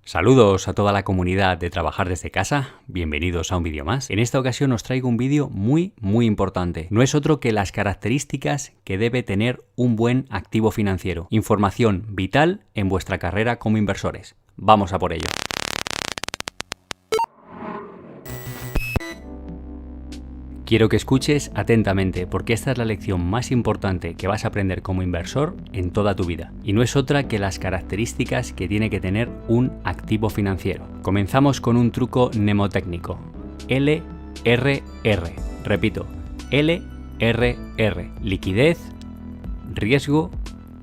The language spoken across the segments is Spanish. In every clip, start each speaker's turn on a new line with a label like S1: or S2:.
S1: Saludos a toda la comunidad de Trabajar desde Casa, bienvenidos a un vídeo más. En esta ocasión os traigo un vídeo muy importante. No es otro que las características que debe tener un buen activo financiero. Información vital en vuestra carrera como inversores. Vamos a por ello. Quiero que escuches atentamente porque esta es la lección más importante que vas a aprender como inversor en toda tu vida. Y no es otra que las características que tiene que tener un activo financiero. Comenzamos con un truco mnemotécnico. LRR. Repito, LRR. Liquidez, riesgo,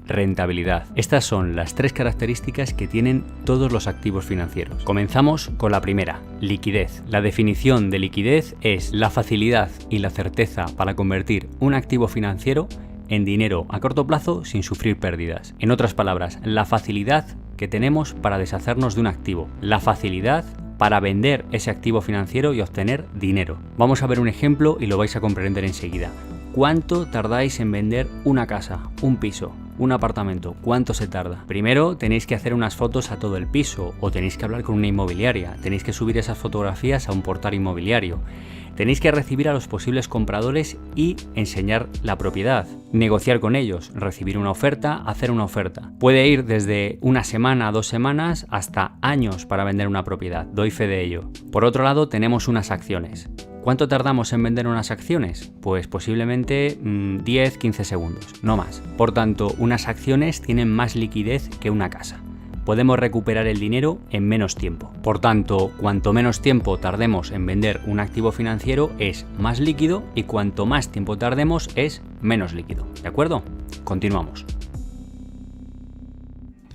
S1: rentabilidad. Estas son las tres características que tienen todos los activos financieros. Comenzamos con la primera, liquidez. La definición de liquidez es la facilidad y la certeza para convertir un activo financiero en dinero a corto plazo sin sufrir pérdidas. En otras palabras, la facilidad que tenemos para deshacernos de un activo. La facilidad para vender ese activo financiero y obtener dinero. Vamos a ver un ejemplo y lo vais a comprender enseguida. ¿Cuánto tardáis en vender una casa, un piso, un apartamento? ¿Cuánto se tarda? Primero tenéis que hacer unas fotos a todo el piso o tenéis que hablar con una inmobiliaria, tenéis que subir esas fotografías a un portal inmobiliario, tenéis que recibir a los posibles compradores y enseñar la propiedad, negociar con ellos, recibir una oferta, hacer una oferta. Puede ir desde una semana a 2 semanas hasta años para vender una propiedad, doy fe de ello. Por otro lado tenemos unas acciones. ¿Cuánto tardamos en vender unas acciones? Pues posiblemente 10-15 segundos, no más. Por tanto, unas acciones tienen más liquidez que una casa. Podemos recuperar el dinero en menos tiempo. Por tanto, cuanto menos tiempo tardemos en vender un activo financiero es más líquido y cuanto más tiempo tardemos es menos líquido. ¿De acuerdo? Continuamos.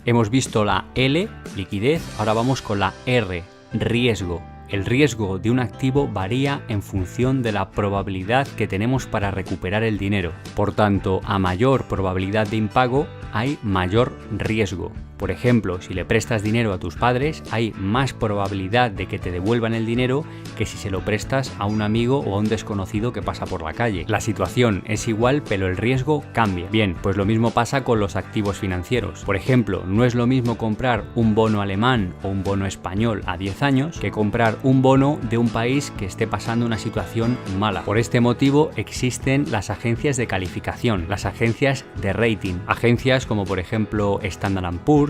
S1: Hemos visto la L, liquidez, ahora vamos con la R, riesgo. El riesgo de un activo varía en función de la probabilidad que tenemos para recuperar el dinero. Por tanto, a mayor probabilidad de impago, hay mayor riesgo. Por ejemplo, si le prestas dinero a tus padres, hay más probabilidad de que te devuelvan el dinero que si se lo prestas a un amigo o a un desconocido que pasa por la calle. La situación es igual, pero el riesgo cambia. Bien, pues lo mismo pasa con los activos financieros. Por ejemplo, no es lo mismo comprar un bono alemán o un bono español a 10 años que comprar un bono de un país que esté pasando una situación mala. Por este motivo existen las agencias de calificación, las agencias de rating, agencias como por ejemplo Standard & Poor's,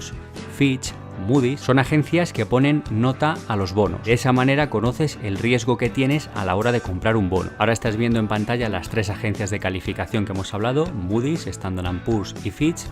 S1: Fitch, Moody's, son agencias que ponen nota a los bonos. De esa manera conoces el riesgo que tienes a la hora de comprar un bono. Ahora estás viendo en pantalla las tres agencias de calificación que hemos hablado, Moody's, Standard & Poor's y Fitch,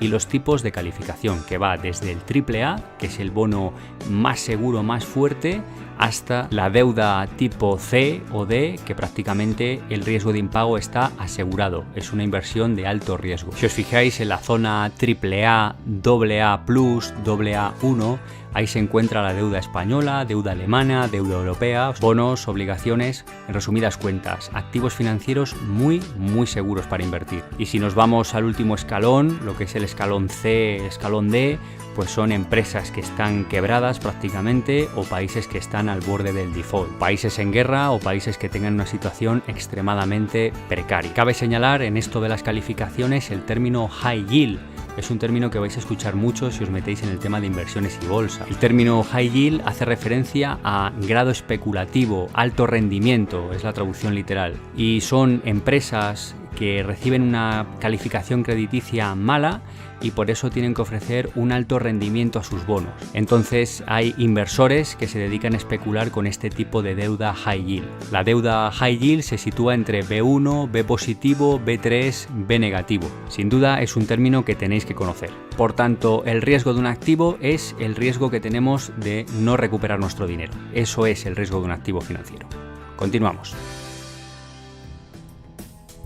S1: y los tipos de calificación, que va desde el AAA, que es el bono más seguro, más fuerte, hasta la deuda tipo C o D, que prácticamente el riesgo de impago está asegurado. Es una inversión de alto riesgo. Si os fijáis en la zona AAA, AA+, AA1, ahí se encuentra la deuda española, deuda alemana, deuda europea, bonos, obligaciones, en resumidas cuentas, activos financieros muy seguros para invertir. Y si nos vamos al último escalón, lo que es el escalón C, escalón D, pues son empresas que están quebradas prácticamente o países que están al borde del default, países en guerra o países que tengan una situación extremadamente precaria. Cabe señalar en esto de las calificaciones el término high yield. Es un término que vais a escuchar mucho si os metéis en el tema de inversiones y bolsa. El término high yield hace referencia a grado especulativo, alto rendimiento, es la traducción literal. Y son empresas que reciben una calificación crediticia mala y por eso tienen que ofrecer un alto rendimiento a sus bonos. Entonces hay inversores que se dedican a especular con este tipo de deuda high yield. La deuda high yield se sitúa entre B1, B positivo, B3, B negativo. Sin duda es un término que tenéis que conocer. Por tanto, el riesgo de un activo es el riesgo que tenemos de no recuperar nuestro dinero. Eso es el riesgo de un activo financiero. Continuamos.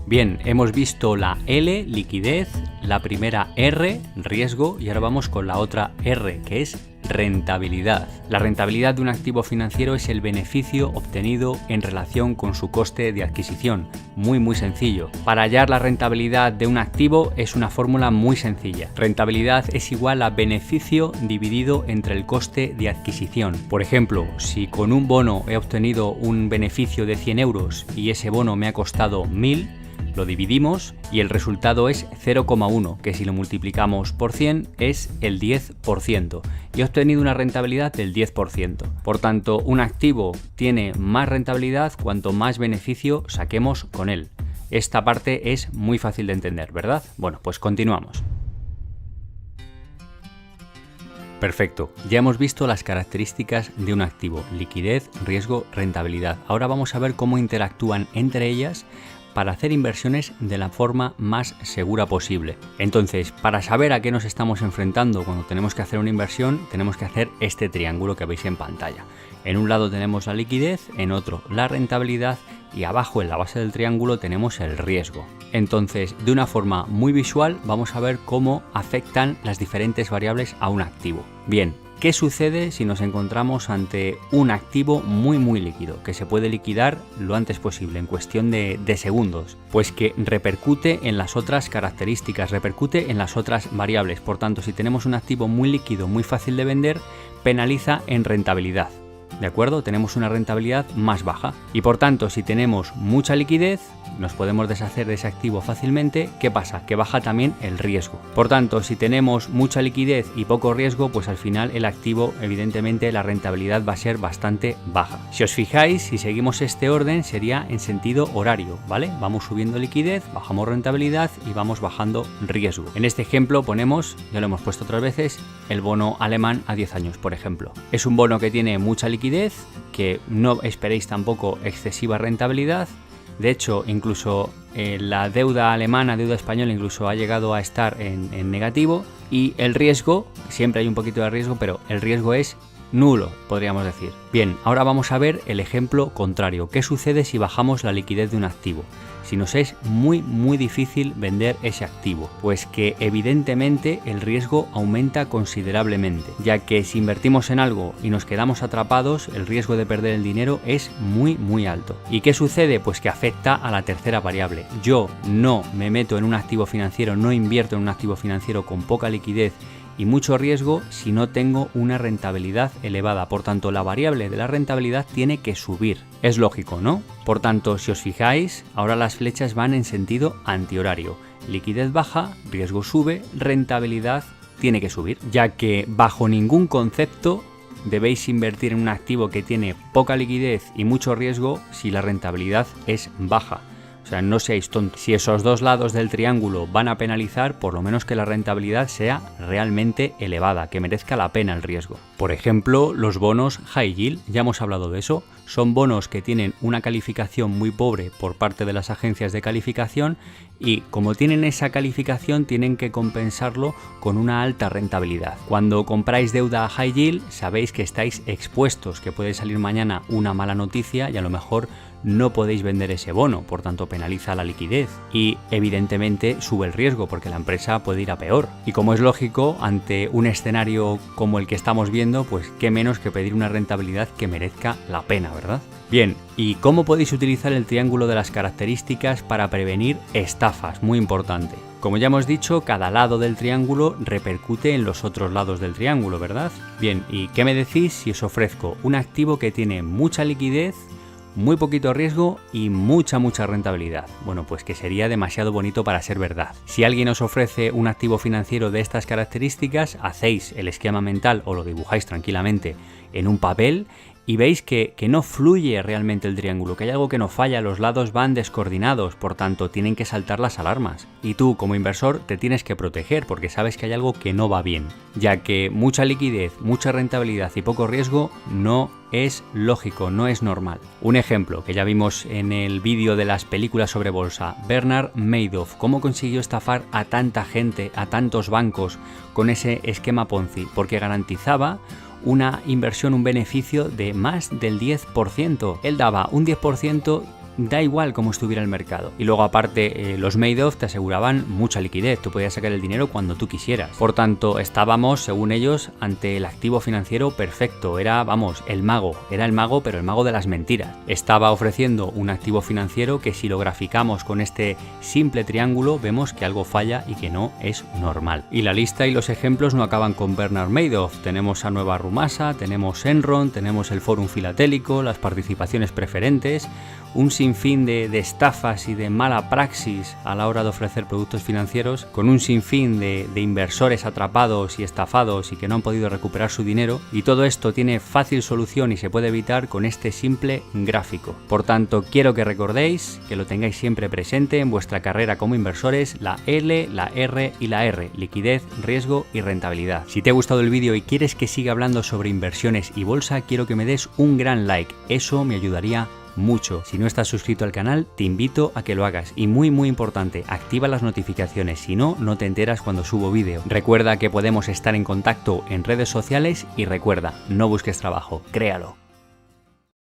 S1: Bien, hemos visto la L, liquidez, la primera R, riesgo, y ahora vamos con la otra R, que es rentabilidad. La rentabilidad de un activo financiero es el beneficio obtenido en relación con su coste de adquisición. Muy sencillo. Para hallar la rentabilidad de un activo es una fórmula muy sencilla. Rentabilidad es igual a beneficio dividido entre el coste de adquisición. Por ejemplo, si con un bono he obtenido un beneficio de 100 euros y ese bono me ha costado 1000, Lo dividimos y el resultado es 0,1, que si lo multiplicamos por 100 es el 10%, y he obtenido una rentabilidad del 10%. Por tanto, un activo tiene más rentabilidad cuanto más beneficio saquemos con él. Esta parte es muy fácil de entender, ¿verdad? Bueno, pues continuamos. Perfecto, ya hemos visto las características de un activo: liquidez, riesgo, rentabilidad. Ahora vamos a ver cómo interactúan entre ellas para hacer inversiones de la forma más segura posible. Entonces, para saber a qué nos estamos enfrentando cuando tenemos que hacer una inversión, tenemos que hacer este triángulo que veis en pantalla. En un lado tenemos la liquidez, en otro la rentabilidad y abajo en la base del triángulo tenemos el riesgo. Entonces, de una forma muy visual vamos a ver cómo afectan las diferentes variables a un activo. Bien, ¿qué sucede si nos encontramos ante un activo muy líquido, que se puede liquidar lo antes posible, en cuestión de segundos? Pues que repercute en las otras características, repercute en las otras variables. Por tanto, si tenemos un activo muy líquido, muy fácil de vender, penaliza en rentabilidad. ¿De acuerdo? Tenemos una rentabilidad más baja y por tanto, si tenemos mucha liquidez, nos podemos deshacer de ese activo fácilmente. ¿Qué pasa? Que baja también el riesgo. Por tanto, si tenemos mucha liquidez y poco riesgo, pues al final el activo, evidentemente, la rentabilidad va a ser bastante baja. Si os fijáis, si seguimos este orden, sería en sentido horario, ¿vale? Vamos subiendo liquidez, bajamos rentabilidad y vamos bajando riesgo. En este ejemplo ponemos, ya lo hemos puesto otras veces, el bono alemán a 10 años, por ejemplo. Es un bono que tiene mucha liquidez, que no esperéis tampoco excesiva rentabilidad. De hecho, incluso la deuda alemana, deuda española, incluso ha llegado a estar en negativo. Y el riesgo, siempre hay un poquito de riesgo, pero el riesgo es nulo, podríamos decir. Bien, ahora vamos a ver el ejemplo contrario. ¿Qué sucede si bajamos la liquidez de un activo? Si nos es muy difícil vender ese activo, pues que evidentemente el riesgo aumenta considerablemente, ya que si invertimos en algo y nos quedamos atrapados, el riesgo de perder el dinero es muy alto. ¿Y qué sucede? Pues que afecta a la tercera variable. Yo no me meto en un activo financiero, no invierto en un activo financiero con poca liquidez y mucho riesgo si no tengo una rentabilidad elevada. Por tanto, la variable de la rentabilidad tiene que subir. Es lógico, ¿no? Por tanto, si os fijáis, ahora las flechas van en sentido antihorario. Liquidez baja, riesgo sube, rentabilidad tiene que subir, ya que bajo ningún concepto debéis invertir en un activo que tiene poca liquidez y mucho riesgo si la rentabilidad es baja. O sea, no seáis tontos. Si esos dos lados del triángulo van a penalizar, por lo menos que la rentabilidad sea realmente elevada, que merezca la pena el riesgo. Por ejemplo, los bonos high yield, ya hemos hablado de eso, son bonos que tienen una calificación muy pobre por parte de las agencias de calificación y como tienen esa calificación tienen que compensarlo con una alta rentabilidad. Cuando compráis deuda high yield sabéis que estáis expuestos, que puede salir mañana una mala noticia y a lo mejor no podéis vender ese bono, por tanto penaliza la liquidez y evidentemente sube el riesgo porque la empresa puede ir a peor. Y como es lógico, ante un escenario como el que estamos viendo, pues qué menos que pedir una rentabilidad que merezca la pena, ¿verdad? Bien, ¿y cómo podéis utilizar el triángulo de las características para prevenir estafas? Muy importante. Como ya hemos dicho, cada lado del triángulo repercute en los otros lados del triángulo, ¿verdad? Bien, ¿y qué me decís si os ofrezco un activo que tiene mucha liquidez, muy poquito riesgo y mucha rentabilidad? Bueno, pues que sería demasiado bonito para ser verdad. Si alguien os ofrece un activo financiero de estas características, hacéis el esquema mental o lo dibujáis tranquilamente en un papel y veis que no fluye realmente el triángulo, que hay algo que no falla, los lados van descoordinados, por tanto tienen que saltar las alarmas. Y tú como inversor te tienes que proteger porque sabes que hay algo que no va bien, ya que mucha liquidez, mucha rentabilidad y poco riesgo no es lógico, no es normal. Un ejemplo que ya vimos en el vídeo de las películas sobre bolsa, Bernard Madoff, cómo consiguió estafar a tanta gente, a tantos bancos con ese esquema Ponzi, porque garantizaba una inversión, un beneficio de más del 10%. Él daba un 10%, da igual cómo estuviera el mercado. Y luego aparte los Madoff te aseguraban mucha liquidez, tú podías sacar el dinero cuando tú quisieras. Por tanto, estábamos, según ellos, ante el activo financiero perfecto. Era, vamos, el mago. Era el mago, pero el mago de las mentiras. Estaba ofreciendo un activo financiero que si lo graficamos con este simple triángulo, vemos que algo falla y que no es normal. Y la lista y los ejemplos no acaban con Bernard Madoff. Tenemos a Nueva Rumasa, tenemos Enron, tenemos el Fórum Filatélico, las participaciones preferentes, un sinfín de estafas y de mala praxis a la hora de ofrecer productos financieros, con un sinfín de inversores atrapados y estafados y que no han podido recuperar su dinero, y todo esto tiene fácil solución y se puede evitar con este simple gráfico. Por tanto, quiero que recordéis, que lo tengáis siempre presente en vuestra carrera como inversores, la L, la R y la R, liquidez, riesgo y rentabilidad. Si te ha gustado el vídeo y quieres que siga hablando sobre inversiones y bolsa, quiero que me des un gran like, eso me ayudaría mucho. Si no estás suscrito al canal, te invito a que lo hagas y muy importante, activa las notificaciones, si no, no te enteras cuando subo vídeo. Recuerda que podemos estar en contacto en redes sociales y recuerda, no busques trabajo, créalo.